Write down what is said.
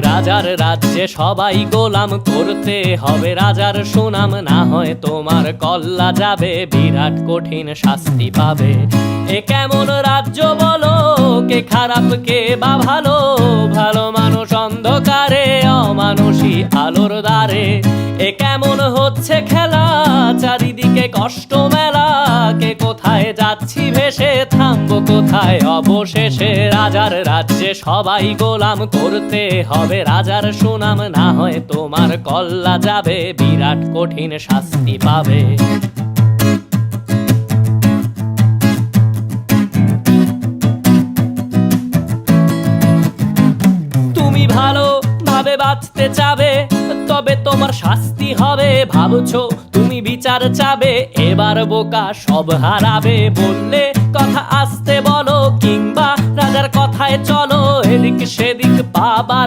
রাজার রাজ্যে সবাই গোলাম, করতে হবে রাজার সুনাম, না হয় তোমার কল্লা যাবে, বিরাট কঠিন শাস্তি পাবে। এ কেমন রাজ্য বলো, কে খারাপ কে বা ভালো, ভালো মানুষ অন্ধকারে, অমানুষী আলোর দ্বারে। এ কেমন হচ্ছে খেলা, চারিদিকে কষ্ট মেলা, কে কোথায় যাচ্ছি ভেসে, থামবো কোথায় অবশেষে। রাজার রাজ্যে সবাই গোলাম, করতে হবে রাজার সুনাম, না হয় তোমার কল্লা যাবে, বিরাট কঠিন শাস্তি পাবে। তুমি ভালো ভাবে বাঁচতে চাবে, তবে তোমার শাস্তি হবে। ভাবছো তুমি বিচার চাবে, এবার বোকা সব হারাবে। বললে কথা আসতে বলো, কিংবা রাজার কথায় চলো, এদিক সেদিক বাবা